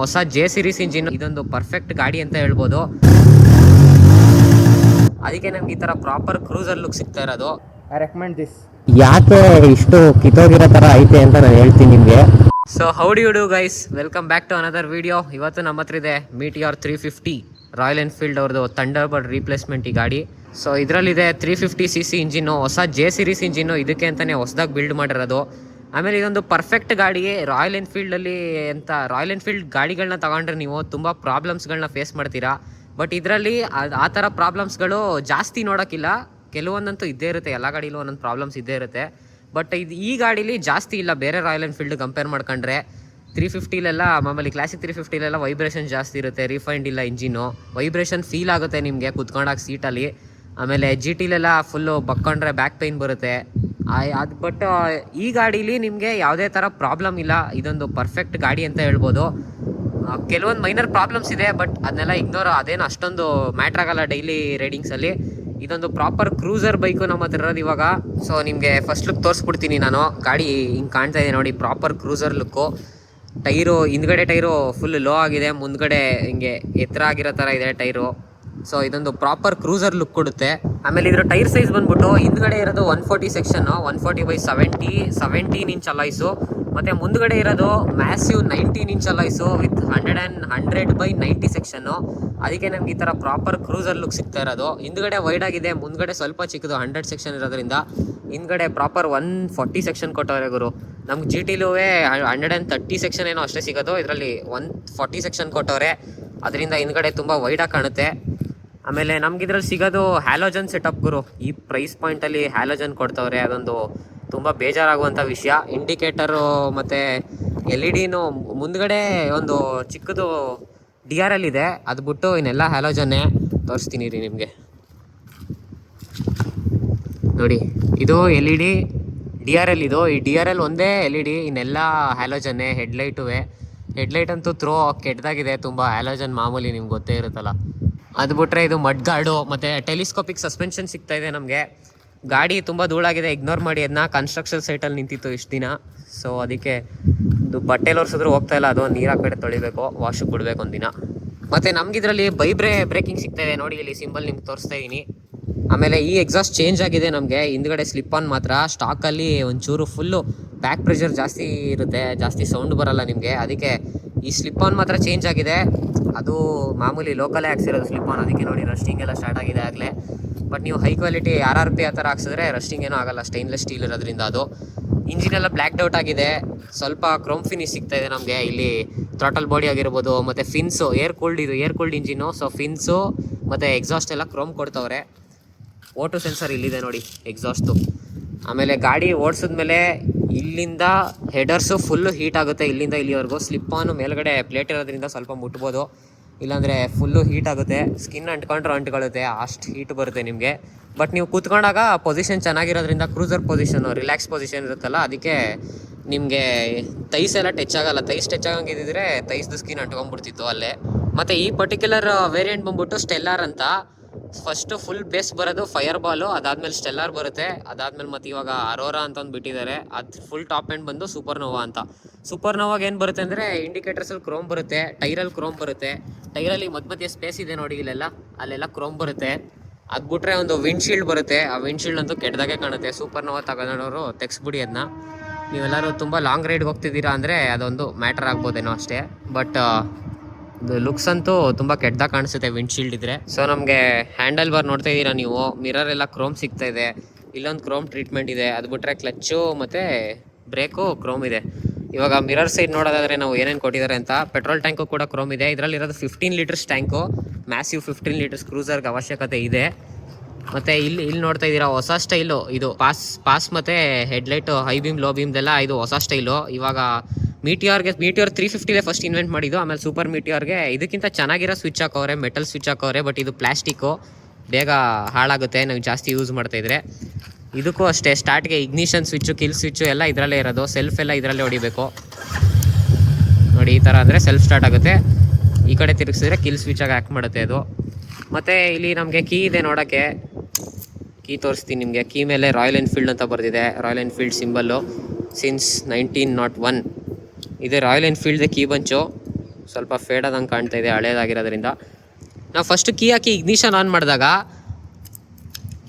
ಹೊಸ J series engine, ಇದೊಂದು perfect ಗಾಡಿ ಅಂತ ಹೇಳ್ಬೋದು. ಅದಕ್ಕೆ ನಮ್ಗೆ ಈ ತರ ಪ್ರಾಪರ್ ಕ್ರೂಸರ್ ಲುಕ್ ಸಿಗ್ತಾ ಇರೋದು. I recommend this. ಯಾಕೆ ಇಷ್ಟು ಕಿತ್ತೋಗಿರೋ ತರ ಐತೆ ಅಂತ ನಾನು ಹೇಳ್ತೀನಿ ನಿಮಗೆ. So howdy you do guys, welcome back to another video. ಇವತ್ತು ನಮ್ಮ ಹತ್ರ ಇದೆ ಮೀಟಿಯಾರ್ 350 ರಾಯಲ್ ಎನ್ಫೀಲ್ಡ್ ಅವ್ರದ್ದು ಥಂಡರ್ಬರ್ಡ್ ರೀಪ್ಲೇಸ್ಮೆಂಟ್ ಈ ಗಾಡಿ. ಸೊ ಇದರಲ್ಲಿದೆ 350cc ಇಂಜಿನ್ನು, ಹೊಸ ಜೆ ಸಿರೀಸ್ ಇಂಜಿನ್ನು, ಇದಕ್ಕೆ ಅಂತಾನೆ ಹೊಸದಾಗಿ ಬಿಲ್ಡ್ ಮಾಡಿರೋದು. ಆಮೇಲೆ ಇದೊಂದು ಪರ್ಫೆಕ್ಟ್ ಗಾಡಿ. ರಾಯಲ್ ಎನ್ಫೀಲ್ಡಲ್ಲಿ ಅಂತ ರಾಯಲ್ ಎನ್ಫೀಲ್ಡ್ ಗಾಡಿಗಳನ್ನ ತಗೊಂಡ್ರೆ ನೀವು ತುಂಬ ಪ್ರಾಬ್ಲಮ್ಸ್ಗಳನ್ನ ಫೇಸ್ ಮಾಡ್ತೀರಾ. ಬಟ್ ಇದರಲ್ಲಿ ಆ ಥರ ಪ್ರಾಬ್ಲಮ್ಸ್ಗಳು ಜಾಸ್ತಿ ನೋಡೋಕ್ಕಿಲ್ಲ. ಕೆಲವೊಂದಂತೂ ಇದ್ದೇ ಇರುತ್ತೆ, ಎಲ್ಲ ಗಾಡಿಲೂ ಒಂದೊಂದು ಪ್ರಾಬ್ಲಮ್ಸ್ ಇದ್ದೇ ಇರುತ್ತೆ. ಬಟ್ ಈ ಗಾಡೀಲಿ ಜಾಸ್ತಿ ಇಲ್ಲ ಬೇರೆ ರಾಯಲ್ ಎನ್ಫೀಲ್ಡ್ ಕಂಪೇರ್ ಮಾಡ್ಕೊಂಡ್ರೆ. 350ಲೆಲ್ಲ ಮಾಮೂಲಿ ಕ್ಲಾಸಿಕ್ 350ಲೆಲ್ಲ ವೈಬ್ರೇಷನ್ ಜಾಸ್ತಿ ಇರುತ್ತೆ, ರಿಫೈಂಡ್ ಇಲ್ಲ ಇಂಜಿನ್ನು, ವೈಬ್ರೇಷನ್ ಫೀಲ್ ಆಗುತ್ತೆ ನಿಮಗೆ ಕುತ್ಕೊಂಡಾಗ ಸೀಟಲ್ಲಿ. ಆಮೇಲೆ GTಲೆಲ್ಲ ಫುಲ್ಲು ಬಕ್ಕೊಂಡ್ರೆ ಬ್ಯಾಕ್ ಪೈನ್ ಬರುತ್ತೆ. ಅದು ಬಟ್ ಈ ಗಾಡೀಲಿ ನಿಮಗೆ ಯಾವುದೇ ಥರ ಪ್ರಾಬ್ಲಮ್ ಇಲ್ಲ. ಇದೊಂದು ಪರ್ಫೆಕ್ಟ್ ಗಾಡಿ ಅಂತ ಹೇಳ್ಬೋದು. ಕೆಲವೊಂದು ಮೈನರ್ ಪ್ರಾಬ್ಲಮ್ಸ್ ಇದೆ, ಬಟ್ ಅದನ್ನೆಲ್ಲ ಇಗ್ನೋರ್, ಅದೇನು ಅಷ್ಟೊಂದು ಮ್ಯಾಟ್ರ್ ಆಗಲ್ಲ ಡೈಲಿ ರೈಡಿಂಗ್ಸಲ್ಲಿ. ಇದೊಂದು ಪ್ರಾಪರ್ ಕ್ರೂಸರ್ ಬೈಕು ನಮ್ಮ ಹತ್ರ ಇರೋದು ಇವಾಗ. ಸೊ ನಿಮಗೆ ಫಸ್ಟ್ ಲುಕ್ ತೋರಿಸ್ಬಿಡ್ತೀನಿ ನಾನು. ಗಾಡಿ ಹಿಂಗೆ ಕಾಣ್ತಾ ಇದೆ ನೋಡಿ, ಪ್ರಾಪರ್ ಕ್ರೂಸರ್ ಲುಕ್ಕು. ಟೈರು ಹಿಂದ್ಗಡೆ ಟೈರು ಫುಲ್ ಲೋ ಆಗಿದೆ, ಮುಂದ್ಗಡೆ ಹಿಂಗೆ ಎತ್ತರ ಆಗಿರೋ ಥರ ಇದೆ ಟೈರು. ಸೊ ಇದೊಂದು ಪ್ರಾಪರ್ ಕ್ರೂಸರ್ ಲುಕ್ ಕೊಡುತ್ತೆ. ಆಮೇಲೆ ಇದರ ಟೈರ್ ಸೈಜ್ ಬಂದ್ಬಿಟ್ಟು ಹಿಂದ್ಗಡೆ ಇರೋದು 140 ಸೆಕ್ಷನ್, 140/70 17 ಇಂಚ್ ಅಲಾಯ್ಸು. ಮತ್ತು ಮುಂದ್ಗಡೆ ಇರೋದು massive 19 inch alloys with 100/90 section. ಅದಕ್ಕೆ ನಮ್ಗೆ ಈ ಥರ ಪ್ರಾಪರ್ ಕ್ರೂಸರ್ ಲುಕ್ ಸಿಗ್ತಾ ಇರೋದು. ಹಿಂದ್ಗಡೆ ವೈಡ್ ಆಗಿದೆ, ಮುಂದ್ಗಡೆ ಸ್ವಲ್ಪ ಚಿಕ್ಕದು 100 ಸೆಕ್ಷನ್ ಇರೋದ್ರಿಂದ. ಹಿಂದ್ಗಡೆ ಪ್ರಾಪರ್ 140 ಸೆಕ್ಷನ್ ಕೊಟ್ಟವ್ರೆ ಗುರು. ನಮ್ಗೆ GTಲೂ 130 ಸೆಕ್ಷನ್ ಏನೋ ಅಷ್ಟೇ ಸಿಗೋದು, ಇದರಲ್ಲಿ 140 ಸೆಕ್ಷನ್ ಕೊಟ್ಟವ್ರೆ. ಅದರಿಂದ ಹಿಂದ್ಗಡೆ ತುಂಬ ವೈಡಾಗಿ ಕಾಣುತ್ತೆ. ಆಮೇಲೆ ನಮ್ಗೆ ಇದ್ರಲ್ಲಿ ಸಿಗೋದು ಹ್ಯಾಲೋಜನ್ ಸೆಟಪ್ ಗುರು. ಈ ಪ್ರೈಸ್ ಪಾಯಿಂಟಲ್ಲಿ ಹ್ಯಾಲೋಜನ್ ಕೊಡ್ತವ್ರೆ, ಅದೊಂದು ತುಂಬ ಬೇಜಾರಾಗುವಂಥ ವಿಷಯ. ಇಂಡಿಕೇಟರು ಮತ್ತು LED ಮುಂದ್ಗಡೆ ಒಂದು ಚಿಕ್ಕದು DRL ಇದೆ, ಅದು ಬಿಟ್ಟು ಇನ್ನೆಲ್ಲ ಹ್ಯಾಲೋಜನ್ನೇ. ತೋರಿಸ್ತೀನಿ ರೀ ನಿಮಗೆ ನೋಡಿ. ಇದು LED DRL, ಇದು ಈ DRL ಒಂದೇ LED, ಇನ್ನೆಲ್ಲ ಹ್ಯಾಲೋಜನ್ನೇ. ಹೆಡ್ಲೈಟ್ ಅಂತೂ ಕೆಟ್ಟದಾಗಿದೆ ತುಂಬ. ಹ್ಯಾಲೋಜನ್ ಮಾಮೂಲಿ ನಿಮ್ಗೆ ಗೊತ್ತೇ ಇರುತ್ತಲ್ಲ. ಅದು ಬಿಟ್ಟರೆ ಇದು ಮಡ್ ಗಾರ್ಡು ಮತ್ತು ಟೆಲಿಸ್ಕೋಪಿಕ್ ಸಸ್ಪೆನ್ಷನ್ ಸಿಗ್ತಾ ಇದೆ ನಮಗೆ. ಗಾಡಿ ತುಂಬ ಧೂಳಾಗಿದೆ, ಇಗ್ನೋರ್ ಮಾಡಿ ಅದನ್ನ. ಕನ್ಸ್ಟ್ರಕ್ಷನ್ ಸೈಟಲ್ಲಿ ನಿಂತಿತ್ತು ಇಷ್ಟು ದಿನ. ಸೊ ಅದಕ್ಕೆ ಇದು ಬಟ್ಟೆಲಿ ಒರೆಸಿದ್ರು ಹೋಗ್ತಾ ಇಲ್ಲ, ಅದು ನೀರಾಗ ಕಡೆ ತೊಳಿಬೇಕು, ವಾಶಿಗೆ ಬಿಡಬೇಕು ಒಂದಿನ. ಮತ್ತು ನಮಗಿದ್ರಲ್ಲಿ ಬ್ರೇಕಿಂಗ್ ಸಿಗ್ತಾ ಇದೆ ನೋಡಿ, ಇಲ್ಲಿ ಸಿಂಬಲ್ ನಿಮ್ಗೆ ತೋರಿಸ್ತಾ ಇದ್ದೀನಿ. ಆಮೇಲೆ ಈ ಎಕ್ಸಾಸ್ಟ್ ಚೇಂಜ್ ಆಗಿದೆ ನಮಗೆ. ಹಿಂದ್ಗಡೆ ಸ್ಲಿಪ್ ಆನ್ ಮಾತ್ರ ಸ್ಟಾಕಲ್ಲಿ ಒಂಚೂರು ಫುಲ್ಲು ಬ್ಯಾಕ್ ಪ್ರೆಷರ್ ಜಾಸ್ತಿ ಇರುತ್ತೆ, ಜಾಸ್ತಿ ಸೌಂಡ್ ಬರಲ್ಲ ನಿಮಗೆ. ಅದಕ್ಕೆ ಈ ಸ್ಲಿಪ್ ಆನ್ ಮಾತ್ರ ಚೇಂಜ್ ಆಗಿದೆ. ಅದು ಮಾಮೂಲಿ ಲೋಕಲೇ ಹಾಕ್ಸಿರೋದು ಸ್ಲಿಪ್ ಆನ್, ಅದಕ್ಕೆ ನೋಡಿ ರಸ್ಟಿಂಗ್ ಎಲ್ಲ ಸ್ಟಾರ್ಟ್ ಆಗಿದೆ ಆಗಲೇ. ಬಟ್ ನೀವು ಹೈ ಕ್ವಾಲಿಟಿ RRP ಆ ಥರ ಹಾಕ್ಸಿದ್ರೆ ರಸ್ಟಿಂಗ್ ಏನೂ ಆಗಲ್ಲ, ಸ್ಟೈನ್ಲೆಸ್ ಸ್ಟೀಲ್ ಇರೋದ್ರಿಂದ. ಅದು ಇಂಜಿನೆಲ್ಲ ಬ್ಲ್ಯಾಕ್ಡ್ ಔಟ್ ಆಗಿದೆ, ಸ್ವಲ್ಪ ಕ್ರೋಮ್ ಫಿನಿಶ್ ಸಿಗ್ತಾ ಇದೆ ನಮಗೆ. ಇಲ್ಲಿ ಥ್ರಾಟಲ್ ಬಾಡಿ ಆಗಿರ್ಬೋದು, ಮತ್ತು ಫಿನ್ಸು ಏರ್ ಕೂಲ್ಡ್ ಇಂಜಿನ್ನು. ಸೊ ಫಿನ್ಸು ಮತ್ತು ಎಕ್ಸಾಸ್ಟ್ ಎಲ್ಲ ಕ್ರೋಮ್ ಕೊಡ್ತವ್ರೆ. ಓಟೋ ಸೆನ್ಸರ್ ಇಲ್ಲಿದೆ ನೋಡಿ ಎಕ್ಸಾಸ್ಟು. ಆಮೇಲೆ ಗಾಡಿ ಓಡಿಸಿದ್ಮೇಲೆ ಇಲ್ಲಿಂದ ಹೆಡರ್ಸು ಫುಲ್ಲು ಹೀಟ್ ಆಗುತ್ತೆ, ಇಲ್ಲಿಂದ ಇಲ್ಲಿವರೆಗೂ. ಸ್ಲಿಪ್ ಆನು ಮೇಲ್ಗಡೆ ಪ್ಲೇಟ್ ಇರೋದ್ರಿಂದ ಸ್ವಲ್ಪ ಮುಟ್ಬೋದು, ಇಲ್ಲಾಂದರೆ ಫುಲ್ಲು ಹೀಟ್ ಆಗುತ್ತೆ. ಸ್ಕಿನ್ ಅಂಟ್ಕೊಳ್ಳುತ್ತೆ, ಅಷ್ಟು ಹೀಟ್ ಬರುತ್ತೆ ನಿಮಗೆ. ಬಟ್ ನೀವು ಕೂತ್ಕೊಂಡಾಗ ಪೊಸಿಷನ್ ಚೆನ್ನಾಗಿರೋದ್ರಿಂದ, ಕ್ರೂಸರ್ ಪೊಸಿಷನು ರಿಲ್ಯಾಕ್ಸ್ ಪೊಸಿಷನ್ ಇರುತ್ತಲ್ಲ, ಅದಕ್ಕೆ ನಿಮಗೆ ತೈಸ್ ಎಲ್ಲ ಟಚ್ ಆಗಲ್ಲ. ತೈಸ್ ಟಚ್ ಆಗಂಗಿದ್ದರೆ ತೈಸ್ದು ಸ್ಕಿನ್ ಅಂಟ್ಕೊಂಡ್ಬಿಡ್ತಿತ್ತು ಅಲ್ಲೇ. ಮತ್ತು ಈ ಪರ್ಟಿಕ್ಯುಲರ್ ವೇರಿಯಂಟ್ ಬಂದ್ಬಿಟ್ಟು ಸ್ಟೆಲ್ಲಾರ್ ಅಂತ. ಫಸ್ಟು ಫುಲ್ ಬೇಸ್ ಬರೋದು ಫೈರ್ ಬಾಲು, ಅದಾದಮೇಲೆ ಸ್ಟೆಲ್ಲಾರ್ ಬರುತ್ತೆ, ಅದಾದಮೇಲೆ ಮತ್ತು ಇವಾಗ ಅರೋರಾ ಅಂತ ಒಂದು ಬಿಟ್ಟಿದ್ದಾರೆ. ಅದು ಫುಲ್ ಟಾಪ್ ಎಂಡ್ ಬಂದು ಸೂಪರ್ ನೋವಾ ಅಂತ. ಸೂಪರ್ ನೋವಾಗ ಏನು ಬರುತ್ತೆ ಅಂದರೆ ಇಂಡಿಕೇಟರ್ಸಲ್ಲಿ ಕ್ರೋಮ್ ಬರುತ್ತೆ, ಟೈರಲ್ಲಿ ಕ್ರೋಮ್ ಬರುತ್ತೆ. ಟೈರಲ್ಲಿ ಮಧ್ಯೆ ಸ್ಪೇಸ್ ಇದೆ ನೋಡಿ, ಅಲ್ಲೆಲ್ಲ ಕ್ರೋಮ್ ಬರುತ್ತೆ. ಅದು ಬಿಟ್ರೆ ಒಂದು ವಿಂಡ್ಶೀಲ್ಡ್ ಬರುತ್ತೆ, ಆ ವಿಂಡ್ಶೀಲ್ಡ್ ಅಂತೂ ಕೆಟ್ಟದಾಗೆ ಕಾಣುತ್ತೆ. ಸೂಪರ್ ನೋವಾ ತಗೊಂಡವರು ತೆಗ್ಸ್ಬಿಡಿ ಅದನ್ನ. ನೀವೆಲ್ಲರೂ ತುಂಬ ಲಾಂಗ್ ರೈಡ್ಗೆ ಹೋಗ್ತಿದ್ದೀರಾ ಅಂದರೆ ಅದೊಂದು ಮ್ಯಾಟರ್ ಆಗ್ಬೋದೇನೋ ಅಷ್ಟೇ. ಬಟ್ ಲುಕ್ಸ್ ಅಂತೂ ತುಂಬ ಕೆಟ್ಟದಾಗ ಕಾಣಿಸುತ್ತೆ ವಿಂಡ್ಶೀಲ್ಡ್ ಇದ್ರೆ. ಸೊ ನಮಗೆ ಹ್ಯಾಂಡಲ್ ಬಾರ್ ನೋಡ್ತಾ ಇದ್ದೀರಾ ನೀವು, ಮಿರರ್ ಎಲ್ಲ ಕ್ರೋಮ್ ಸಿಗ್ತಾ ಇದೆ. ಇಲ್ಲೊಂದು ಕ್ರೋಮ್ ಟ್ರೀಟ್ಮೆಂಟ್ ಇದೆ. ಅದು ಬಿಟ್ಟರೆ ಕ್ಲಚ್ಚು ಮತ್ತು ಬ್ರೇಕು ಕ್ರೋಮ್ ಇದೆ. ಇವಾಗ ಮಿರರ್ ಸೈಡ್ ನೋಡೋದಾದರೆ ನಾವು ಏನೇನು ಕೊಟ್ಟಿದ್ದಾರೆ ಅಂತ. ಪೆಟ್ರೋಲ್ ಟ್ಯಾಂಕು ಕೂಡ ಕ್ರೋಮ್ ಇದೆ. ಇದರಲ್ಲಿರೋದು 15 ಲೀಟರ್ಸ್ ಟ್ಯಾಂಕು, ಮ್ಯಾಸಿವ್ 15 ಲೀಟರ್ಸ್ ಕ್ರೂಸರ್ಗೆ ಅವಶ್ಯಕತೆ ಇದೆ. ಮತ್ತು ಇಲ್ಲಿ ನೋಡ್ತಾ ಇದ್ದೀರಾ ಹೊಸ ಸ್ಟೈಲು, ಇದು ಪಾಸ್ ಮತ್ತು ಹೆಡ್ಲೈಟು ಹೈ ಬೀಮ್ ಲೋ ಬೀಮ್ದೆಲ್ಲ ಇದು ಹೊಸ ಸ್ಟೈಲು. ಇವಾಗ ಮೀಟಿಯಾರ್ 350 ಫಸ್ಟ್ ಇನ್ವೆಂಟ್ ಮಾಡಿದ್ದು. ಆಮೇಲೆ ಸೂಪರ್ ಮೀಟಿಯಾರ್ಗೆ ಇದಕ್ಕಿಂತ ಚೆನ್ನಾಗಿರೋ ಸ್ವಿಚ್ ಹಾಕವ್ರೆ, ಮೆಟಲ್ ಸ್ವಿಚ್ ಹಾಕವ್ರೆ. ಬಟ್ ಇದು ಪ್ಲಾಸ್ಟಿಕ್ಕು, ಬೇಗ ಹಾಳಾಗುತ್ತೆ ನಾವು ಜಾಸ್ತಿ ಯೂಸ್ ಮಾಡ್ತಾಯಿದ್ರೆ. ಇದಕ್ಕೂ ಅಷ್ಟೇ, ಸ್ಟಾರ್ಟ್ಗೆ ಇಗ್ನಿಷನ್ ಸ್ವಿಚ್ಚು, ಕಿಲ್ ಸ್ವಿಚ್ಚು ಎಲ್ಲ ಇದರಲ್ಲೇ ಇರೋದು. ಸೆಲ್ಫ್ ಎಲ್ಲ ಇದರಲ್ಲೇ ಹೊಡಿಬೇಕು ನೋಡಿ, ಈ ಥರ ಅಂದರೆ ಸೆಲ್ಫ್ ಸ್ಟಾರ್ಟ್ ಆಗುತ್ತೆ. ಈ ಕಡೆ ತಿರುಗಿಸಿದ್ರೆ ಕಿಲ್ ಸ್ವಿಚ್ಚಾಗಿ ಆ್ಯಕ್ಟ್ ಮಾಡುತ್ತೆ ಅದು. ಮತ್ತು ಇಲ್ಲಿ ನಮಗೆ ಕೀ ಇದೆ ನೋಡೋಕ್ಕೆ, ಕೀ ತೋರಿಸ್ತೀನಿ ನಿಮಗೆ. ಕೀ ಮೇಲೆ ರಾಯಲ್ ಎನ್ಫೀಲ್ಡ್ ಅಂತ ಬರೆದಿದೆ, ರಾಯಲ್ ಎನ್ಫೀಲ್ಡ್ ಸಿಂಬಲ್ಲು ಸಿನ್ಸ್ 1901. ಇದು ರಾಯಲ್ ಎನ್ಫೀಲ್ಡ್ ಕೀ ಬಂಚು. ಸ್ವಲ್ಪ ಫೇಡ್ ಆದಂಗೆ ಕಾಣ್ತಾ ಇದೆ ಹಳೇದಾಗಿರೋದ್ರಿಂದ. ನಾವು first key hockey ignition on ಮಾಡಿದಾಗ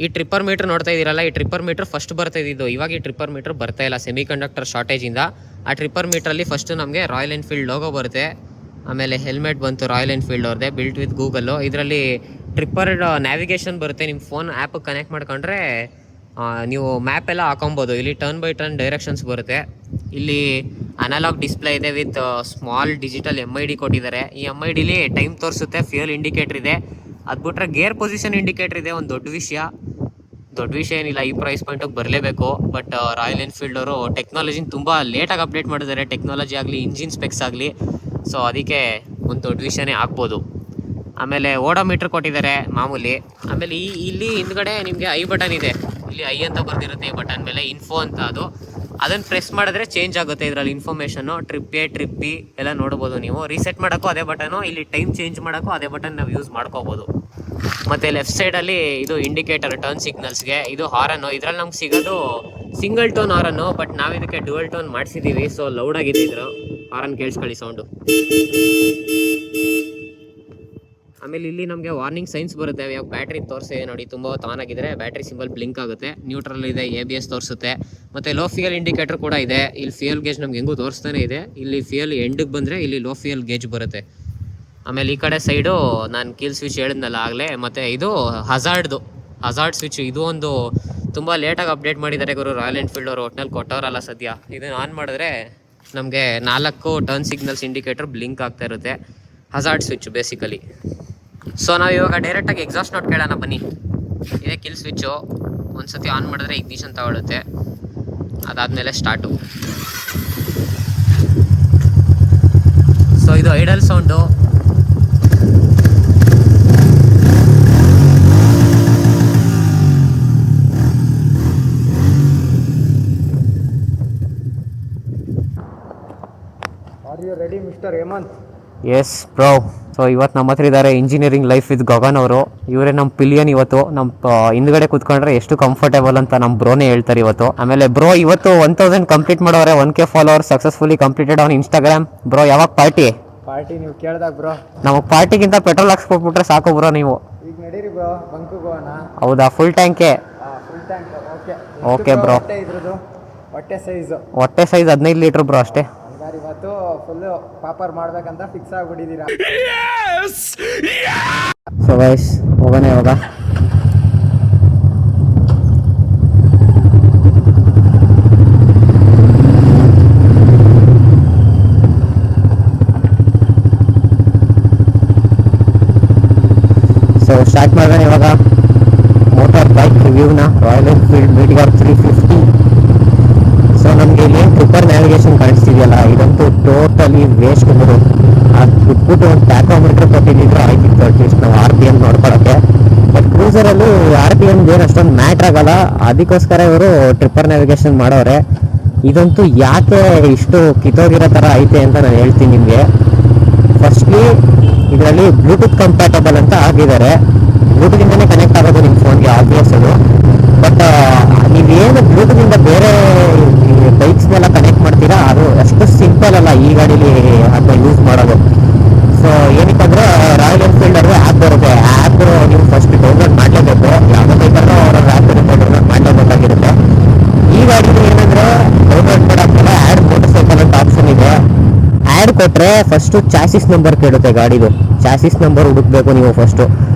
ಈ ಟ್ರಿಪ್ಪರ್ ಮೀಟ್ರ್ ನೋಡ್ತಾ ಇದ್ದೀರಲ್ಲ, ಈ ಟ್ರಿಪ್ಪರ್ ಮೀಟ್ರ್ ಫಸ್ಟ್ ಬರ್ತಾ ಇದ್ದಿದ್ದು. ಇವಾಗ ಈ ಟ್ರಿಪ್ಪರ್ ಮೀಟ್ರ್ ಬರ್ತಾ ಇಲ್ಲ ಸೆಮಿ ಕಂಡಕ್ಟರ್ ಶಾರ್ಟೇಜಿಂದ. ಆ ಟ್ರಿಪ್ಪರ್ ಮೀಟ್ರಲ್ಲಿ ಫಸ್ಟು ನಮಗೆ ರಾಯಲ್ ಎನ್ಫೀಲ್ಡ್ ಲೋಗೋ ಬರುತ್ತೆ, ಆಮೇಲೆ ಹೆಲ್ಮೆಟ್ ಬಂತು ರಾಯಲ್ ಎನ್ಫೀಲ್ಡ್ ಅವ್ರದ್ದೇ ಬಿಲ್ಟ್ ವಿತ್ ಗೂಗಲ್ಲು. ಇದರಲ್ಲಿ ಟ್ರಿಪ್ಪರ್ ನ್ಯಾವಿಗೇಷನ್ ಬರುತ್ತೆ, ನಿಮ್ಮ ಫೋನ್ ಆ್ಯಪ್ ಕನೆಕ್ಟ್ ಮಾಡ್ಕೊಂಡ್ರೆ ನೀವು ಮ್ಯಾಪ್ ಎಲ್ಲ ಹಾಕೊಬೋದು. ಇಲ್ಲಿ ಟರ್ನ್ ಬೈ ಟರ್ನ್ ಡೈರೆಕ್ಷನ್ಸ್ ಬರುತ್ತೆ. ಇಲ್ಲಿ ಅನಲಾಗ್ ಡಿಸ್ಪ್ಲೇ ಇದೆ ವಿತ್ ಸ್ಮಾಲ್ ಡಿಜಿಟಲ್ MID ಕೊಟ್ಟಿದ್ದಾರೆ. ಈ MIDಲಿ ಟೈಮ್ ತೋರಿಸುತ್ತೆ, ಫ್ಯೂಯಲ್ ಇಂಡಿಕೇಟರ್ ಇದೆ. ಅದು ಬಿಟ್ರೆ ಗೇರ್ ಪೊಸಿಷನ್ ಇಂಡಿಕೇಟರ್ ಇದೆ. ಒಂದು ದೊಡ್ಡ ವಿಷಯ ಏನಿಲ್ಲ, ಈ ಪ್ರೈಸ್ ಪಾಯಿಂಟಿಗೆ ಬರಲೇಬೇಕು. ಬಟ್ ರಾಯಲ್ ಎನ್ಫೀಲ್ಡ್ ಅವರು ಟೆಕ್ನಾಲಜಿನ ತುಂಬ ಲೇಟಾಗಿ ಅಪ್ಡೇಟ್ ಮಾಡಿದ್ದಾರೆ, ಟೆಕ್ನಾಲಜಿ ಆಗಲಿ ಇಂಜಿನ್ ಸ್ಪೆಕ್ಸ್ ಆಗಲಿ. ಸೊ ಅದಕ್ಕೆ ಒಂದು ದೊಡ್ಡ ವಿಷಯನೇ ಆಗ್ಬೋದು. ಆಮೇಲೆ ಓಡೋಮೀಟ್ರ್ ಕೊಟ್ಟಿದ್ದಾರೆ ಮಾಮೂಲಿ. ಆಮೇಲೆ ಇಲ್ಲಿ ಹಿಂದ್ಗಡೆ ನಿಮಗೆ ಐ ಬಟನ್ ಇದೆ, ಇಲ್ಲಿ ಐ ಅಂತ ಬರ್ದಿರುತ್ತೆ ಈ ಬಟನ್ ಮೇಲೆ, ಇನ್ಫೋ ಅಂತ. ಅದನ್ನು ಪ್ರೆಸ್ ಮಾಡಿದ್ರೆ ಚೇಂಜ್ ಆಗುತ್ತೆ ಇದರಲ್ಲಿ information. Trip A trip B ಎಲ್ಲ ನೋಡ್ಬೋದು ನೀವು. ರೀಸೆಟ್ ಮಾಡೋಕ್ಕೂ ಅದೇ ಬಟನು, ಇಲ್ಲಿ ಟೈಮ್ ಚೇಂಜ್ ಮಾಡೋಕ್ಕೂ ಅದೇ ಬಟನ್ ನಾವು ಯೂಸ್ ಮಾಡ್ಕೋಬೋದು. ಮತ್ತು ಲೆಫ್ಟ್ ಸೈಡಲ್ಲಿ ಇದು ಇಂಡಿಕೇಟರ್ ಟರ್ನ್ ಸಿಗ್ನಲ್ಸ್ಗೆ. ಇದು ಹಾರನ್ನು, ಇದರಲ್ಲಿ ನಮ್ಗೆ ಸಿಗೋದು ಸಿಂಗಲ್ ಟೋನ್ ಹಾರನ್ನು, ಬಟ್ ನಾವು ಇದಕ್ಕೆ ಡ್ಯುಯಲ್ ಟೋನ್ ಮಾಡಿಸಿದ್ದೀವಿ. ಸೊ ಲೌಡಾಗಿದೆ ಇದ್ರು ಹಾರನ್, ಕೇಳಿಸ್ಕೊಳ್ಳಿ ಸೌಂಡು. ಆಮೇಲೆ ಇಲ್ಲಿ ನಮಗೆ ವಾರ್ನಿಂಗ್ ಸೈನ್ಸ್ ಬರುತ್ತೆ. ಇವಾಗ ಬ್ಯಾಟ್ರಿ ತೋರಿಸಿದೆ ನೋಡಿ, ತುಂಬ ಹೊತ್ತು ಆನ್ ಆಗಿದ್ರೆ ಬ್ಯಾಟ್ರಿ ಸಿಂಬಲ್ ಬ್ಲಿಂಕ್ ಆಗುತ್ತೆ. ನ್ಯೂಟ್ರಲ್ ಇದೆ, ABS ತೋರಿಸುತ್ತೆ. ಮತ್ತು ಲೋ ಫ್ಯೂಯಲ್ ಇಂಡಿಕೇಟರ್ ಕೂಡ ಇದೆ. ಇಲ್ಲಿ ಫ್ಯೂಯಲ್ ಗೇಜ್ ನಮ್ಗೆ ಹೆಂಗೂ ತೋರಿಸ್ತಾನೆ ಇದೆ. ಇಲ್ಲಿ ಫ್ಯೂಯಲ್ ಎಂಡಿಗೆ ಬಂದರೆ ಇಲ್ಲಿ ಲೋ ಫ್ಯೂಯಲ್ ಗೇಜ್ ಬರುತ್ತೆ. ಆಮೇಲೆ ಈ ಕಡೆ ಸೈಡು ನಾನು ಕೀಲ್ ಸ್ವಿಚ್ ಹೇಳಿದ್ನಲ್ಲ ಆಗಲೇ. ಮತ್ತು ಇದು ಹಜಾರ್ಡ್ ಸ್ವಿಚ್. ಇದು ಒಂದು ತುಂಬ ಲೇಟಾಗಿ ಅಪ್ಡೇಟ್ ಮಾಡಿದ್ದಾರೆ ಗುರು ರಾಯಲ್ ಎನ್ಫೀಲ್ಡ್ ಅವರು, ಒಟ್ಟಿನಲ್ಲಿ ಕೊಟ್ಟವರಲ್ಲ ಸದ್ಯ. ಇದನ್ನು ಆನ್ ಮಾಡಿದ್ರೆ ನಮಗೆ 4 ಟರ್ನ್ ಸಿಗ್ನಲ್ಸ್ ಇಂಡಿಕೇಟರ್ ಬ್ಲಿಂಕ್ ಆಗ್ತಾ ಇರುತ್ತೆ. Hazard switch basically. ಸೊ ನಾವು ಇವಾಗ ಡೈರೆಕ್ಟಾಗಿ ಎಕ್ಸಾಸ್ಟ್ ನೋಟ್ ಕೇಳೋಣ ಬನ್ನಿ. ಇದೇ ಕಿಲ್ ಸ್ವಿಚ್ಚು. ಒಂದು ಸತಿ ಆನ್ ಮಾಡಿದ್ರೆ ಇಗ್ನಿಷನ್ ತಗೊಳುತ್ತೆ, ಅದಾದಮೇಲೆ ಸ್ಟಾರ್ಟು. ಸೊ ಇದು idle sound. Are you ready mister Hemanth? Yes bro. So ಇವತ್ತು ನಮ್ಮ ಹತ್ರ ಇದ್ದಾರೆ ಇಂಜಿನಿಯರಿಂಗ್ ಲೈಫ್ ವಿತ್ ಗಗನ್ ಅವರು. ಇವರೇ ನಮ್ಮ ಪಿಲಿಯನ್. ಇವತ್ತು ನಮ್ಮ ಹಿಂದ್ಗಡೆ ಕೂತ್ಕೊಂಡ್ರೆ ಎಷ್ಟು ಕಂಫರ್ಟೇಬಲ್ ಅಂತ ನಮ್ಮ ಬ್ರೋನೇ ಹೇಳ್ತಾರೆ ಇವತ್ತು. ಆಮೇಲೆ ಬ್ರೋ ಇವತ್ತು 1000 ಕಂಪ್ಲೀಟ್ ಮಾಡೋರೆ, 1K followers successfully completed on Instagram. Bro ಯಾವಾಗ ಪಾರ್ಟಿ ನೀವು ಕೇಳಿದಾಗ ಬ್ರೋ, ನಮಗೆ ಪಾರ್ಟಿಗಿಂತ ಪೆಟ್ರೋಲ್ ಹಾಕ್ಸ್ಕೊಟ್ಬಿಟ್ರೆ ಸಾಕು ಬ್ರೋ ನೀವು. ಈಗ ನಡೀರಿ ಬ್ರೋ, ಬಂಕು ಹೋಗೋಣ. ಹೌದಾ? ಫುಲ್ ಟ್ಯಾಂಕೆ? Full tank. Okay bro. ಇದ್ರದ್ದು ಹೊಟ್ಟೆ ಸೈಜ್ 15 ಲೀಟ್ರ್ ಬ್ರೋ ಅಷ್ಟೇ. ಇವತ್ತು ಫುಲ್ಲು ಪಾಪರ್ ಮಾಡ್ಬೇಕಂತ ಫಿಕ್ಸ್ ಆಗಿಬಿಟ್ಟಿದ್ದೀರಾ. ಸೊ ಗೈಸ್ ಹೋಗೋಣ ಇವಾಗ. ಸೊ ಸ್ಟಾರ್ಟ್ ಮಾಡೋಣ ಇವಾಗ ಮೋಟಾರ್ ಬೈಕ್ ರಿವ್ಯೂನ. Royal Enfield Meteor 350. ಸೊ ನಮಗೆ ಇಲ್ಲಿ ಟ್ರಿಪ್ಪರ್ ನ್ಯಾವಿಗೇಷನ್ ಕಾಣಿಸ್ತಿದೆಯಲ್ಲ, ಇದಂತೂ ಟೋಟಲಿ ವೇಸ್ಟ್ ಗುರು. ಅದು ಬಿಟ್ಬಿಟ್ಟು ಒಂದು ಟ್ಯಾಕೋಮೀಟರ್ ಕೊಟ್ಟಿದ್ದಿದ್ರು ಆಯ್ತಿತ್ತು, ಅಟ್ಲೀಸ್ಟ್ ನಾವು RPM ನೋಡ್ಕೊಳ್ಳೋಕ್ಕೆ. ಬಟ್ ಕ್ರೂಸರಲ್ಲಿ RPM ಏನು ಅಷ್ಟೊಂದು ಮ್ಯಾಟ್ರ್ ಆಗಲ್ಲ, ಅದಕ್ಕೋಸ್ಕರ ಇವರು ಟ್ರಿಪ್ಪರ್ ನ್ಯಾವಿಗೇಷನ್ ಮಾಡೋರೆ. ಇದಂತೂ ಯಾಕೆ ಇಷ್ಟು ಕಿತ್ತೋಗಿರೋ ಥರ ಐತೆ ಅಂತ ನಾನು ಹೇಳ್ತೀನಿ ನಿಮಗೆ. ಫಸ್ಟ್ಲಿ ಇದರಲ್ಲಿ ಬ್ಲೂಟೂತ್ ಕಂಪ್ಯಾಟಬಲ್ ಅಂತ ಆಗಿದ್ದಾರೆ. ಬ್ಲೂಟೂತಿಂದನೇ ಕನೆಕ್ಟ್ ಆಗೋದು ನಿಮ್ಮ ಫೋನ್ಗೆ, ಆಬ್ವಿಯಸ್ ಅದು. ಬಟ್ ನೀವೇನು ಬ್ಲೂಟೂತಿಂದ ಬೇರೆ ಬೈಕ್ಸ್ನೆಲ್ಲ ಕನೆಕ್ಟ್ ಮಾಡ್ತೀರಾ, ಅದು ಅಷ್ಟು ಸಿಂಪಲ್ ಅಲ್ಲ ಈ ಗಾಡೀಲಿ ಅದನ್ನ ಯೂಸ್ ಮಾಡೋದು. ಸೊ ಏನಕ್ಕಂದರೆ ರಾಯಲ್ ಎನ್ಫೀಲ್ಡ್ ಅವ್ರಿಗೆ ಆ್ಯಪ್ ಬರುತ್ತೆ. ಆ್ಯಪ್ ನೀವು ಫಸ್ಟ್ ಡೌನ್ಲೋಡ್ ಮಾಡಲೇಬೇಕು. ಯಾವುದೇ ಬೈಕಲ್ಲೂ ಅವರ ಆ್ಯಪ್ ಇರುತ್ತೆ, ಡೌನ್ಲೋಡ್ ಮಾಡಲೇಬೇಕಾಗಿರುತ್ತೆ. ಈ ಗಾಡಿಲಿ ಏನಂದರೆ ಡೌನ್ಲೋಡ್ ಮಾಡಾದ್ಮೇಲೆ ಆ್ಯಡ್ ಮೋಟರ್ ಸೈಕಲ್ ಅಂತ ಆಪ್ಷನ್ ಇದೆ. ಆ್ಯಡ್ ಕೊಟ್ಟರೆ ಫಸ್ಟು ಚಾಸಿಸ್ ನಂಬರ್ ಕೇಳುತ್ತೆ ಗಾಡಿದು. ಚಾಸಿಸ್ ನಂಬರ್ ಹುಡುಕ್ಬೇಕು ನೀವು ಫಸ್ಟು.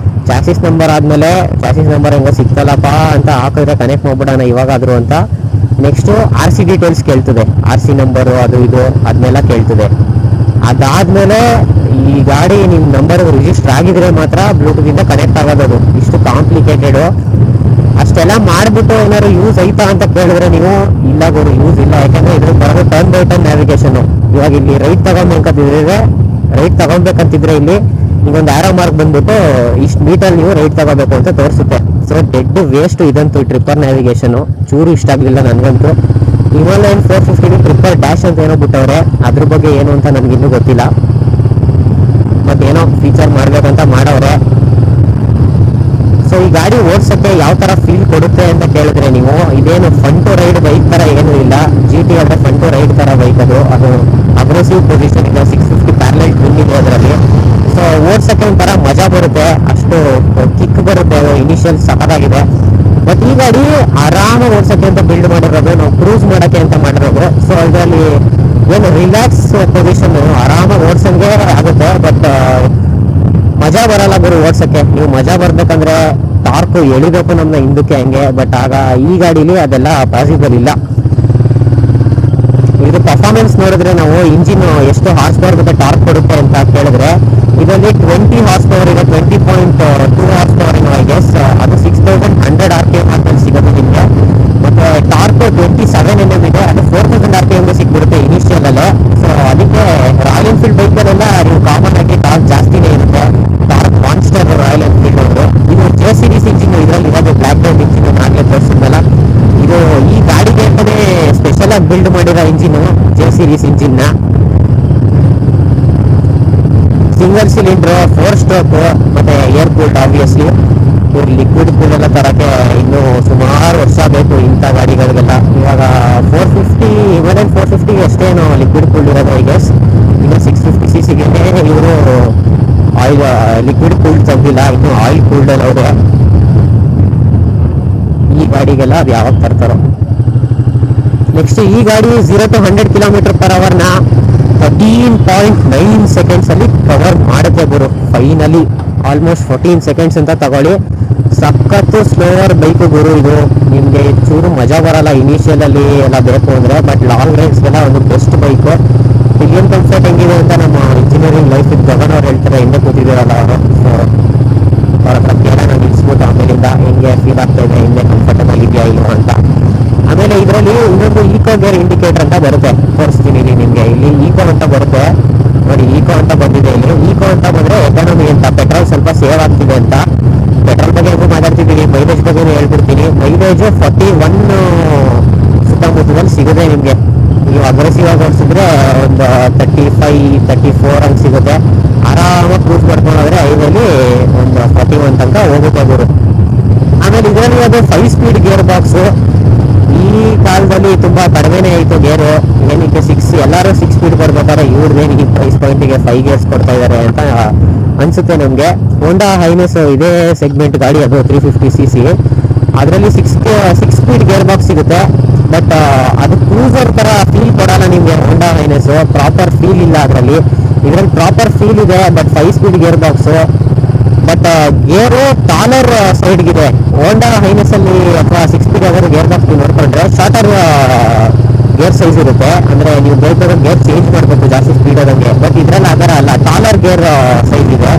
ಚಾಸಿಸ್ ನಂಬರ್ ಆದಮೇಲೆ ಚಾಸಿಸ್ ನಂಬರ್ ಹೆಂಗೋ ಸಿಗ್ತಲ್ಲಪ್ಪ ಅಂತ ಹಾಕಿದ್ರೆ ಕನೆಕ್ಟ್ ಮಾಡ್ಬಿಡೋಣ ಇವಾಗಾದರೂ ಅಂತ. ನೆಕ್ಸ್ಟು RC ಡೀಟೇಲ್ಸ್ ಕೇಳ್ತದೆ, RC ನಂಬರು ಅದು ಇದು ಅದನ್ನೆಲ್ಲ ಕೇಳ್ತದೆ. ಅದಾದಮೇಲೆ ಈ ಗಾಡಿ ನಿಮ್ಮ ನಂಬರ್ ರಿಜಿಸ್ಟರ್ ಆಗಿದ್ರೆ ಮಾತ್ರ ಬ್ಲೂಟೂತಿಂದ ಕನೆಕ್ಟ್ ಆಗೋದು. ಇಷ್ಟು ಕಾಂಪ್ಲಿಕೇಟೆಡು. ಅಷ್ಟೆಲ್ಲ ಮಾಡಿಬಿಟ್ಟು ಏನಾದ್ರು ಯೂಸ್ ಐತಾ ಅಂತ ಕೇಳಿದ್ರೆ ನೀವು ಇಲ್ಲ ಗುರು, ಯೂಸ್ ಇಲ್ಲ. ಯಾಕಂದರೆ ಇದ್ರ ಬರೋದು ಟರ್ನ್ ಬೈ ಟರ್ನ್ ನ್ಯಾವಿಗೇಷನ್ನು. ಇವಾಗ ಇಲ್ಲಿ ರೈಟ್ ತಗೊಬೇಕಂತಿದ್ರೆ ಇಲ್ಲಿ ಈಗೊಂದು ಆರೋ ಮಾರ್ಕ್ ಬಂದ್ಬಿಟ್ಟು ಇಷ್ಟು ಮೀಟರ್ ನೀವು ರೈಟ್ ತಗೋಬೇಕು ಅಂತ ತೋರಿಸುತ್ತೆ. ಸೊ ಡೆಡ್ ವೇಸ್ಟ್ ಇದಂತೂ ಟ್ರಿಪ್ಪರ್ ನ್ಯಾವಿಗೇಷನು. ಚೂರು ಇಷ್ಟ ಆಗಲಿಲ್ಲ ನನಗಂತೂ. ಹಿಮಾಲಯನ್ 450 ಟ್ರಿಪ್ಪರ್ ಡ್ಯಾಶ್ ಅಂತ ಏನೋ ಬಿಟ್ಟವ್ರೆ, ಅದ್ರ ಬಗ್ಗೆ ಏನು ಅಂತ ನನಗಿನ್ನೂ ಗೊತ್ತಿಲ್ಲ. ಬಟ್ ಏನೋ ಫೀಚರ್ ಮಾಡಬೇಕಂತ ಮಾಡವ್ರೆ. ಸೊ ಈ ಗಾಡಿ ಓಡಿಸೋಕ್ಕೆ ಯಾವ ಥರ ಫೀಲ್ ಕೊಡುತ್ತೆ ಅಂತ ಕೇಳಿದ್ರೆ ನೀವು, ಇದೇನು ಫನ್ ಟು ರೈಡ್ ಬೈಕ್ ಥರ ಏನೂ ಇಲ್ಲ. GT ಆದರೆ ಫನ್ ಟು ರೈಡ್ ಥರ ಬೈಕ್ ಅದು. ಅಗ್ರೆಸಿವ್ ಪೊಸಿಷನ್ ಇದೆ, 650 ಪ್ಯಾರಲಲ್ ಟ್ವಿನ್ ಇದೆ. ಇದೆ ಅದರಲ್ಲಿ. ಸೊ ಓಡ್ಸೋಕ್ಕೆ ಒಂಥರ ಮಜಾ ಬರುತ್ತೆ, ಅಷ್ಟು ಕಿಕ್ ಬರುತ್ತೆ, ಇನಿಷಿಯಲ್ ಸಖತ್ತಾಗಿದೆ. ಬಟ್ ಈ ಗಾಡಿ ಆರಾಮಾಗಿ ಓಡ್ಸೋಕ್ಕೆ ಅಂತ ಬಿಲ್ಡ್ ಮಾಡಿರೋದು, ನಾವು ಕ್ರೂಸ್ ಮಾಡೋಕ್ಕೆ ಅಂತ ಮಾಡಿರೋದು. ಸೊ ಇದರಲ್ಲಿ ಏನು ರಿಲ್ಯಾಕ್ಸ್ ಪೊಸಿಷನ್, ಆರಾಮಾಗಿ ಓಡ್ಸಂಗೆ ಆಗುತ್ತೆ. ಬಟ್ ಮಜಾ ಬರಲ್ಲ ಗುರು ಓಡ್ಸೋಕ್ಕೆ. ನೀವು ಮಜಾ ಬರ್ಬೇಕಂದ್ರೆ ಟಾರ್ಕು ಎಳಿಬೇಕು ನಮ್ಮನ್ನ ಹಿಂದಕ್ಕೆ ಹಂಗೆ. ಬಟ್ ಆಗ ಈ ಗಾಡೀಲಿ ಅದೆಲ್ಲ ಪಾಸಿಬಲ್ ಇಲ್ಲ. ಇದು ಪರ್ಫಾರ್ಮೆನ್ಸ್ ನೋಡಿದ್ರೆ ನಾವು ಇಂಜಿನ್ ಎಷ್ಟು ಹಾರ್ಸ್ ಪವರ್ ಮತ್ತೆ ಟಾರ್ಕ್ ಕೊಡುತ್ತೆ ಅಂತ ಕೇಳಿದ್ರೆ ಇದರಲ್ಲಿ 20 ಹಾರ್ಸ್ ಪವರ್ ಇದೆ, 20.2 ಹಾರ್ಸ್ ಪವರ್ ಐ ಗೆಸ್. ಅದು 6100 RPM ಅಂತ ಸಿಗುತ್ತೆ ನಿಮಗೆ. ಮತ್ತೆ ಟಾರ್ಕ್ 27 mm ಇದೆ, ಅದು 4000 RPM ಸಿಕ್ಬಿಡುತ್ತೆ ಇನಿಷಿಯಲ್ ಅಲ್ಲೇ. ಸೊ ಅದಕ್ಕೆ ರಾಯಲ್ ಎನ್ಫೀಲ್ಡ್ ಬೈಕಲ್ಲೆಲ್ಲ ನೀವು ಕಾಮನ್ ಆಗಿ ಟಾರ್ಕ್ ಜಾಸ್ತಿನೇ ಇರುತ್ತೆ. ಟಾರ್ಕ್ ಮಾನ್ಸ್ಟರ್ ರಾಯಲ್ ಎನ್ಫೀಲ್ಡ್ ಅವರು. ಇದು ಜೆ ಸಿರೀಸ್ ಇಂಜಿನ್ ಇದರಲ್ಲಿ ಇರೋದು, ಬ್ಲ್ಯಾಕ್ ಡೌನ್ ಇಂಜಿನ್ ಆಗಲೇ ತೋರಿಸಿದ್ನಲ್ಲ. ಇದು ಈ ಗಾಡಿಗೆ ಅಂತಾನೆ ಸ್ಪೆಷಲ್ ಆಗಿ ಬಿಲ್ಡ್ ಮಾಡಿರೋ ಇಂಜಿನ್, ಜೆ ಸಿರೀಸ್ ಇಂಜಿನ್ ನ. ಸಿಂಗಲ್ ಸಿಲಿಂಡ್ರು, 4 ಸ್ಟ್ರೋಕ್ ಮತ್ತೆ ಏರ್ ಕೂಲ್ಡ್. ಆಬ್ವಿಯಸ್ಲಿ ಇವ್ರು ಲಿಕ್ವಿಡ್ ಕೂಲ್ ಎಲ್ಲ ತರಕ್ಕೆ ಇನ್ನೂ ಸುಮಾರು ವರ್ಷ ಬೇಕು ಇಂಥ ಗಾಡಿಗಳಿಗೆಲ್ಲ. ಇವಾಗ 450 Himalayan 450 ಅಷ್ಟೇನು ಲಿಕ್ವಿಡ್ ಕೂಲ್ಡ್ ಇರೋದು ಐ ಗೆಸ್. ಇನ್ನು 650cc ಇವರು ಆಯಿಲ್ ಲಿಕ್ವಿಡ್ ಕೂಲ್ಡ್ ತಂದಿಲ್ಲ, ಇನ್ನು ಆಯಿಲ್ ಕೂಲ್ಡ್ ಅಲ್ಲಿ ಅವ್ರೆ. ಈ ಗಾಡಿಗೆಲ್ಲ ಅದು ಯಾವಾಗ ತರ್ತಾರೋ. ನೆಕ್ಸ್ಟ್ ಈ ಗಾಡಿ 0 to 100 km/h 13.9 seconds ಅಲ್ಲಿ ಕವರ್ ಮಾಡುತ್ತೆ ಗುರು. ಫೈನಲಿ ಆಲ್ಮೋಸ್ಟ್ 14 seconds ಅಂತ ತಗೊಳ್ಳಿ. ಸಖತ್ತು ಸ್ಲೋವರ್ ಬೈಕು ಗುರು ಇದು. ನಿಮಗೆ ಚೂರು ಮಜಾ ಬರಲ್ಲ ಇನಿಷಿಯಲ್ ಅಲ್ಲಿ ಎಲ್ಲ ಬೇಕು ಅಂದರೆ. ಬಟ್ ಲಾಂಗ್ ರೈಡ್ಸ್ಗೆಲ್ಲ ಒಂದು ಬೆಸ್ಟ್ ಬೈಕು. ಪಿಲಿಯನ್ ಕಂಫರ್ಟ್ ಹೆಂಗಿದೆ ಅಂತ ನಮ್ಮ ಇಂಜಿನಿಯರಿಂಗ್ ಲೈಫ್ ಗಗನ್ ಅವ್ರು ಹೇಳ್ತಾರೆ, ಹಿಂದೆ ಕೂತಿದ್ದೀರಲ್ಲ ಅವರು. ಸೊ ಅವ್ರ ಹತ್ರ ಕೇಳೋಣ ನಿಲ್ಸ್ಬಿಟ್ಟು ಆಮೇಲಿಂದ ಹೆಂಗೆ ಫೀಲ್ ಆಗ್ತಾ ಇದೆ, ಹಿಂದೆ ಕಂಫರ್ಟಬಲ್ ಇದೆಯಾ ಇಲ್ವಾ ಅಂತ. ಆಮೇಲೆ ಇದರಲ್ಲಿ ಇನ್ನೊಂದು ಈಕೋ ಗೇರ್ ಇಂಡಿಕೇಟರ್ ಅಂತ ಬರುತ್ತೆ, ತೋರಿಸ್ತೀನಿ ಇಲ್ಲಿ ನಿಮಗೆ. ಇಲ್ಲಿ ಈಕೋ ಅಂತ ಬರುತ್ತೆ ನೋಡಿ, ಈಕೋ ಅಂತ ಬಂದಿದೆ ಇಲ್ಲಿ. ಈಕೋ ಅಂತ ಬಂದರೆ ಎಕಾನಮಿ ಅಂತ, ಪೆಟ್ರೋಲ್ ಸ್ವಲ್ಪ ಸೇವ್ ಆಗ್ತಿದೆ ಅಂತ. ಪೆಟ್ರೋಲ್ ಬಗ್ಗೆ ಹೆಂಗೂ ಮಾತಾಡ್ತಿದ್ದೀನಿ, ಮೈಲೇಜ್ ಬಗ್ಗೆ ಹೇಳ್ಬಿಡ್ತೀನಿ. ಮೈಲೇಜು 41 ಸುತ್ತಮುತ್ತದಲ್ಲಿ ಸಿಗುತ್ತೆ ನಿಮಗೆ. ನೀವು ಅಗ್ರೆಸಿವ್ ಆಗಿ ಓಡಿಸಿದ್ರೆ ಒಂದು 35-34 ಹಂಗೆ ಸಿಗುತ್ತೆ. ಆರಾಮಾಗಿ ಕ್ರೂಸ್ ಮಾಡ್ಕೊಂಡೋದ್ರೆ ಐದಲ್ಲಿ ಒಂದು 41 ತನಕ ಹೋಗುತ್ತೆ ಗುರು. ಆಮೇಲೆ ಇದರಲ್ಲಿ ಅದು 5 ಸ್ಪೀಡ್ ಗೇರ್ ಬಾಕ್ಸು. ಈ ಕಾಲದಲ್ಲಿ ತುಂಬಾ ಕಡಿಮೆನೇ ಆಯಿತು ಗೇರು. ಏನಕ್ಕೆ 6 ಎಲ್ಲರೂ 6 ಸ್ಪೀಡ್ ಕೊಡ್ಬೇಕಾದ್ರೆ ಇವ್ರದ್ದೇನು ಈ ಪ್ರೈಸ್ ಪಾಯಿಂಟಿಗೆ 5 ಗೇರ್ಸ್ ಕೊಡ್ತಾ ಇದ್ದಾರೆ ಅಂತ ಅನ್ಸುತ್ತೆ ನಮಗೆ. ಹೋಂಡಾ ಹೈನೆಸ್ ಇದೇ ಸೆಗ್ಮೆಂಟ್ ಗಾಡಿ, ಅದು 350cc. ಅದರಲ್ಲಿ 6 ಸ್ಪೀಡ್ ಗೇರ್ ಬಾಕ್ಸ್ ಸಿಗುತ್ತೆ. ಬಟ್ ಅದು ಕ್ರೂಸರ್ ಥರ ಫೀಲ್ ಕೊಡಲ್ಲ ನಿಮಗೆ. ಹೋಂಡಾ ಹೈನೆಸ್ ಪ್ರಾಪರ್ ಫೀಲ್ ಇಲ್ಲ ಅದರಲ್ಲಿ. ಇದರಲ್ಲಿ ಪ್ರಾಪರ್ ಫೀಲ್ ಇದೆ, but 5 speed gear box. But ಗೇರು ಟಾಲರ್ ಸೈಡ್ಗಿದೆ. ಹೋಂಡಾ ಹೈನೆಸ್ ಅಲ್ಲಿ ಅಥವಾ 6 ಸ್ಪೀಡ್ ಆಗೋದು ಗೇರ್ ಬಾಕ್ಸ್ ನೋಡ್ಕೊಂಡ್ರೆ ಶಾರ್ಟರ್ ಗೇರ್ ಸೈಜ್ ಇರುತ್ತೆ. ಅಂದ್ರೆ ನೀವು ಬೇಕಾದ್ರೆ ಗೇರ್ ಚೇಂಜ್ ಮಾಡಬೇಕು ಜಾಸ್ತಿ ಸ್ಪೀಡ್ ಆದಂಗೆ. ಬಟ್ ಇದ್ರಲ್ಲಿ ಆ ಥರ ಅಲ್ಲ, ಟಾಲರ್ ಗೇರ್ ಸೈಜ್ ಇದೆ.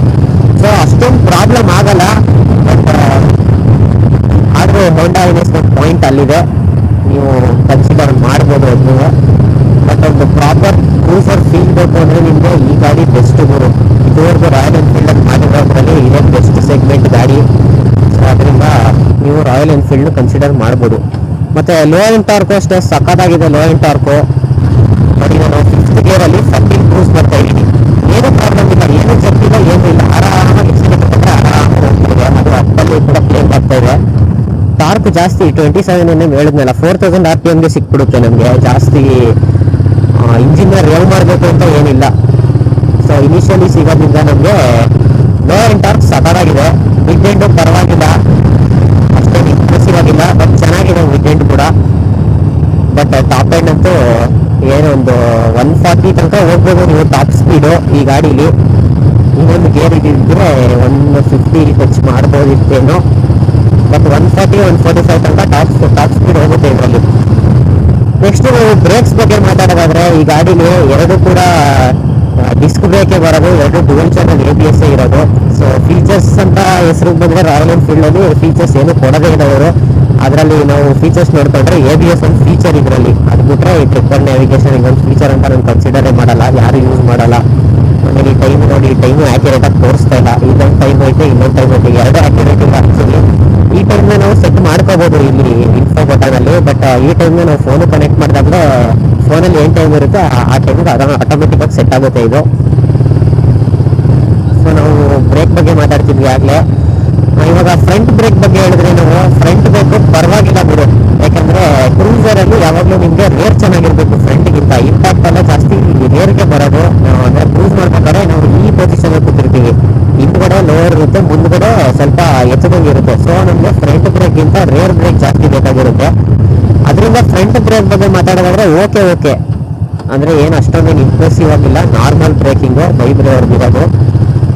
ಸೊ ಅಷ್ಟೊಂದು ಪ್ರಾಬ್ಲಮ್ ಆಗಲ್ಲ. ಬಟ್ ಆದರೂ ಹೋಂಡಾ ಹೈನೆಸ್ ಪಾಯಿಂಟ್ ಅಲ್ಲಿದೆ, ನೀವು ಕನ್ಸಿಡರ್ ಮಾಡ್ಬೋದು ಅದನ್ನು. ಬಟ್ ಒಂದು ಪ್ರಾಪರ್ ಕ್ರೂಸರ್ ಫೀಲ್ ಬೇಕು ಅಂದರೆ ನಿಮಗೆ ಈ ಗಾಡಿ ಬೆಸ್ಟ್ ಗುರು. ಇದುವರೆಗೂ ರಾಯಲ್ ಎನ್ಫೀಲ್ಡ್ ಮಾಡಿರೋದ್ರಲ್ಲಿ ಇದೇ ಬೆಸ್ಟ್ ಸೆಗ್ಮೆಂಟ್ ಗಾಡಿ. ಸೊ ಅದರಿಂದ ನೀವು ರಾಯಲ್ ಎನ್ಫೀಲ್ಡ್ ಕನ್ಸಿಡರ್ ಮಾಡ್ಬೋದು. ಮತ್ತು ಲೋ ಎಂಡ್ ಟಾರ್ಕು ಅಷ್ಟೇ ಸಖತ್ತಾಗಿದೆ. ಲೋ ಎಂಡ್ ಟಾರ್ಕು ನೋಡಿ, ನಾನು 5th ಗೇರಲ್ಲಿ 14 ಕ್ರೂಸ್ ಮಾಡ್ತಾ ಇದ್ದೀನಿ. ಏನೂ ಪ್ರಾಬ್ಲಮ್ ಇಲ್ಲ, ಏನೂ ಜಪ್ಪಿಲ್ಲ, ಏನೂ ಇಲ್ಲ. ಆರಾಮಾಗಿ ಆರಾಮಾಗಿ ಹೋಗ್ತಿದೆ. ಅದು ಅಪ್ಪಲ್ಲಿ ಕೂಡ ಪ್ಲೇನ್ ಆಗ್ತಾ ಇದೆ. ಟಾರ್ಕ್ ಜಾಸ್ತಿ 27 mm ಹೇಳಿದ್ನಲ್ಲ, 4000 RPMಗೆ ಸಿಕ್ಬಿಡುತ್ತೆ ನಮಗೆ. ಜಾಸ್ತಿ ಇಂಜಿನ್ನ ರೇವ್ ಮಾಡಬೇಕು ಅಂತ ಏನಿಲ್ಲ. ಸೊ ಇನಿಷಿಯಲಿ ಸಿಗೋದ್ರಿಂದ ನಮಗೆ ಲೋ ಎಂಡ್ ಟಾರ್ಕ್ ಸಖತ್ತಾಗಿದೆ. ಮಿಡ್ ಎಂಡು ಪರವಾಗಿಲ್ಲ, ಅಷ್ಟೇನು ಇಂಪ್ರೆಸಿವ್ ಆಗಿಲ್ಲ, ಬಟ್ ಚೆನ್ನಾಗಿದೆ ಮಿಡ್ ಎಂಡ್ ಕೂಡ. ಬಟ್ ಟಾಪ್ ಎಂಡ್ ಅಂತೂ ಏನೊಂದು 140 ತನಕ ಹೋಗ್ಬೋದು ನೀವು ಟಾಪ್ ಸ್ಪೀಡು ಈ ಗಾಡೀಲಿ. ಇನ್ನೊಂದು ಗೇರ್ ಇದ್ದಿದ್ರೆ 150 ಟಚ್ ಮಾಡ್ಬೋದಿತ್ತೇನೋ. ಬಟ್ 140-145 ತನಕ ಟಾಪ್ ಸ್ಪೀಡ್ ಹೋಗುತ್ತೆ ಇದರಲ್ಲಿ. ನೆಕ್ಸ್ಟ್ ಬ್ರೇಕ್ಸ್ ಬಗ್ಗೆ ಮಾತಾಡೋದಾದ್ರೆ ಈ ಗಾಡೀಲಿ ಎರಡು ಕೂಡ ಡಿಸ್ಕ್ ಬ್ರೇಕೇ ಬರೋದು, ಎರಡು ಡುವಲ್ ಚಾನಲ್ ABS ಇರೋದು. ಸೊ ಫೀಚರ್ಸ್ ಅಂತ ಹೆಸರು ಬಂದರೆ ರಾಯಲ್ ಎನ್ಫೀಲ್ಡಲ್ಲಿ ಫೀಚರ್ಸ್ ಏನು ಕೊಡೋದೇ ಇಲ್ಲ ಅವರು. ಅದರಲ್ಲಿ ನಾವು ಫೀಚರ್ಸ್ ನೋಡ್ಕೊಂಡ್ರೆ ABS ಒಂದು ಫೀಚರ್ ಇದರಲ್ಲಿ. ಅದು ಬಿಟ್ಟರೆ ಈ ಟ್ರಿಪ್ಪರ್ ನ್ಯಾವಿಗೇಷನ್ ಇನ್ನೊಂದು ಫೀಚರ್ ಅಂತ ನಾನು ಕನ್ಸಿಡರೇ ಮಾಡಲ್ಲ, ಯಾರು ಯೂಸ್ ಮಾಡಲ್ಲ. ಆಮೇಲೆ ಈ ಟೈಮ್ ನೋಡಿ, ಈ ಟೈಮು ಆ್ಯಕ್ಯುರೇಟಾಗಿ ತೋರಿಸ್ತಾ ಇಲ್ಲ. ಇದೊಂದು ಟೈಮ್ ಐತೆ, ಇನ್ನೊಂದು ಟೈಮ್ ಐತೆ, ಎರಡು ಆ್ಯಕ್ಯುರೇಟ್ ಇಲ್ಲ ಆ್ಯಕ್ಚುಲಿ. ಈ ಟೈಮ್ನ ನಾವು ಸೆಟ್ ಮಾಡ್ಕೋಬೋದು ಇಲ್ಲಿ ಇನ್ಫೋ ಬಟನಲ್ಲಿ. ಬಟ್ ಈ ಟೈಮ್ನ ನಾವು ಫೋನು ಕನೆಕ್ಟ್ ಮಾಡಿದಾಗಲೇ ಫೋನಲ್ಲಿ ಏನು ಟೈಮ್ ಇರುತ್ತೆ ಆ ಟೈಮಿಗೆ ಅದನ್ನು ಆಟೋಮೆಟಿಕ್ಕಾಗಿ ಸೆಟ್ ಆಗುತ್ತೆ ಇದು. ಸೊ ನಾವು ಬ್ರೇಕ್ ಬಗ್ಗೆ ಮಾತಾಡ್ತಿದ್ವಿ ಆಗಲೇ. ಇವಾಗ ಫ್ರಂಟ್ ಬ್ರೇಕ್ ಬಗ್ಗೆ ಹೇಳಿದ್ರೆ ನಾವು ಫ್ರಂಟ್ ಬ್ರೇಕ್ ಪರವಾಗಿಲ್ಲ ಬಿಡು, ಯಾಕಂದ್ರೆ ಕ್ರೂಸರಲ್ಲಿ ಯಾವಾಗಲೂ ನಿಮಗೆ ರೇರ್ ಚೆನ್ನಾಗಿರ್ಬೇಕು, ಫ್ರಂಟ್ಗಿಂತ ಇಂಪ್ಯಾಕ್ಟ್ ಎಲ್ಲ ಜಾಸ್ತಿ ರೇರ್ಗೆ ಬರೋದು. ಅಂದ್ರೆ ಕ್ರೂಸ್ ಮಾಡ್ಬೇಕಾದ್ರೆ ನಾವು ಈ ಪೊಸಿಷನ್ ಕೂತಿರ್ತೀವಿ, ಹಿಂದ್ಗಡೆ ಲೋವರ್ ಇರುತ್ತೆ, ಮುಂದ್ಗಡೆ ಸ್ವಲ್ಪ ಎತ್ತದಂಗಿರುತ್ತೆ. ಸೊ ನಮಗೆ ಫ್ರಂಟ್ ಬ್ರೇಕ್ಗಿಂತ ರೇರ್ ಬ್ರೇಕ್ ಜಾಸ್ತಿ ಬೇಕಾಗಿರುತ್ತೆ. ಅದರಿಂದ ಫ್ರಂಟ್ ಬ್ರೇಕ್ ಬಗ್ಗೆ ಮಾತಾಡೋದಾದ್ರೆ ಓಕೆ ಅಂದರೆ ಏನು ಅಷ್ಟೊಂದೇನು ಇಂಪ್ರೆಸಿವ್ ಆಗಿಲ್ಲ, ನಾರ್ಮಲ್ ಬ್ರೇಕಿಂಗು ವೈಬ್ರೇವರ್ಗಿರೋದು,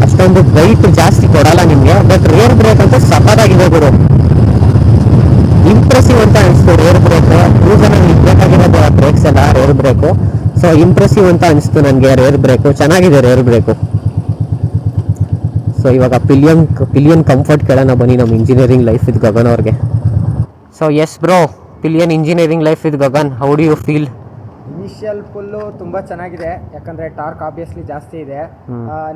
ಅಷ್ಟೊಂದು ವೈಟ್ ಜಾಸ್ತಿ ಕೊಡಲ್ಲ ನಿಮಗೆ. ಬಟ್ ರೇರ್ ಬ್ರೇಕ್ ಅಂತ ಸಖತ್ತಾಗಿದೆ ಗುರು, ಇಂಪ್ರೆಸಿವ್ ಅಂತ ಅನಿಸ್ತು ರೇರ್ ಬ್ರೇಕ್. ಕ್ರೂಸಲ್ಲಿ ನಿಮ್ಗೆ ಬೇಕಾಗಿರೋದು ಆ ಬ್ರೇಕ್ಸ್ ಎಲ್ಲ ರೇರ್ ಬ್ರೇಕು, ಸೊ ಇಂಪ್ರೆಸಿವ್ ಅಂತ ಅನಿಸ್ತು ನನಗೆ ರೇರ್ ಬ್ರೇಕು, ಚೆನ್ನಾಗಿದೆ ರೇರ್ ಬ್ರೇಕು. ಸೊ ಇವಾಗ ಪಿಲಿಯನ್ ಕಂಫರ್ಟ್ ಕೇಳೋಣ ಬನ್ನಿ ನಮ್ಮ ಇಂಜಿನಿಯರಿಂಗ್ ಲೈಫ್ ವಿತ್ ಗಗನ್ ಅವ್ರಿಗೆ. So yes bro, pillion engineering life with Gagan, how do you feel? Initial full ತುಂಬ ಚೆನ್ನಾಗಿದೆ, ಯಾಕಂದರೆ ಟಾರ್ಕ್ ಆಬ್ವಿಯಸ್ಲಿ ಜಾಸ್ತಿ ಇದೆ.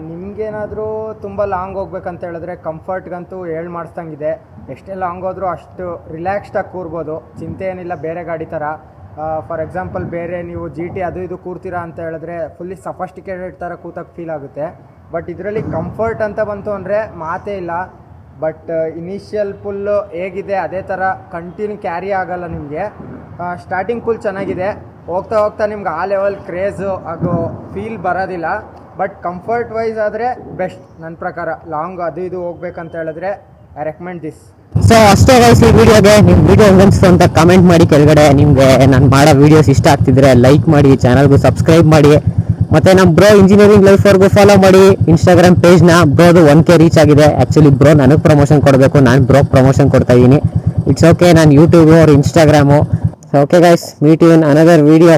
ನಿಮ್ಗೇನಾದರೂ ತುಂಬ ಲಾಂಗ್ ಹೋಗ್ಬೇಕಂತ ಹೇಳಿದ್ರೆ ಕಂಫರ್ಟ್ಗಂತೂ ಮಾಡಿಸ್ದಂಗಿದೆ. ಎಷ್ಟೇ ಲಾಂಗ್ ಹೋದರೂ ಅಷ್ಟು ರಿಲ್ಯಾಕ್ಸ್ಡಾಗಿ ಕೂರ್ಬೋದು, ಚಿಂತೆ ಏನಿಲ್ಲ ಬೇರೆ ಗಾಡಿ ಥರ. ಫಾರ್ ಎಕ್ಸಾಂಪಲ್ ಬೇರೆ ನೀವು GT ಅದು ಇದು ಕೂರ್ತೀರಾ ಅಂತ ಹೇಳಿದ್ರೆ ಫುಲ್ಲಿ ಸಫಸ್ಟಿಕೇಟೆಡ್ ಥರ ಕೂತಕ್ಕೆ ಫೀಲ್ ಆಗುತ್ತೆ. ಬಟ್ ಇದರಲ್ಲಿ ಕಂಫರ್ಟ್ ಅಂತ ಬಂತು ಅಂದರೆ ಮಾತೇ ಇಲ್ಲ. ಬಟ್ ಇನಿಷಿಯಲ್ ಫುಲ್ಲು ಹೇಗಿದೆ ಅದೇ ಥರ ಕಂಟಿನ್ಯೂ ಕ್ಯಾರಿ ಆಗಲ್ಲ ನಿಮಗೆ. ಸ್ಟಾರ್ಟಿಂಗ್ ಫುಲ್ ಚೆನ್ನಾಗಿದೆ, ಹೋಗ್ತಾ ಹೋಗ್ತಾ ನಿಮ್ಗೆ ಆ ಲೆವೆಲ್ ಕ್ರೇಜು ಹಾಗೂ ಫೀಲ್ ಬರೋದಿಲ್ಲ. ಬಟ್ ಕಂಫರ್ಟ್ ವೈಸ್ ಆದರೆ ಬೆಸ್ಟ್ ನನ್ನ ಪ್ರಕಾರ. ಲಾಂಗ್ ಅದು ಇದು ಹೋಗ್ಬೇಕಂತ ಹೇಳಿದ್ರೆ ಐ ರೆಕಮೆಂಡ್ ದಿಸ್. ಸೊ ಅಷ್ಟೇ ಗೈಸ್ ಈ ವಿಡಿಯೋಗೆ. ನಿಮ್ಮ ವಿಡಿಯೋ ಹೆಂಗನ್ಸ್ತು ಅಂತ ಕಮೆಂಟ್ ಮಾಡಿ ಕೆಳಗಡೆ. ನಿಮಗೆ ನಾನು ಮಾಡೋ ವೀಡಿಯೋಸ್ ಇಷ್ಟ ಆಗ್ತಿದ್ರೆ ಲೈಕ್ ಮಾಡಿ, ಚಾನಲ್ಗೂ ಸಬ್ಸ್ಕ್ರೈಬ್ ಮಾಡಿ, ಮತ್ತು ನಮ್ಮ ಬ್ರೋ ಇಂಜಿನಿಯರಿಂಗ್ ಲೈಫ್ ಅವ್ರಿಗೂ ಫಾಲೋ ಮಾಡಿ ಇನ್ಸ್ಟಾಗ್ರಾಮ್ ಪೇಜ್ನ. ಬ್ರೋದು 1K ರೀಚ್ ಆಗಿದೆ. ಆ್ಯಕ್ಚುಲಿ ಬ್ರೋ ನನಗೆ ಪ್ರಮೋಷನ್ ಕೊಡಬೇಕು, ನಾನು ಬ್ರೋಗೆ ಪ್ರಮೋಷನ್ ಕೊಡ್ತಾ ಇದ್ದೀನಿ. ಇಟ್ಸ್ ಓಕೆ, ನಾನು ಯೂಟ್ಯೂಬು ಅವ್ರ Instagram. So okay guys, meet you in another video.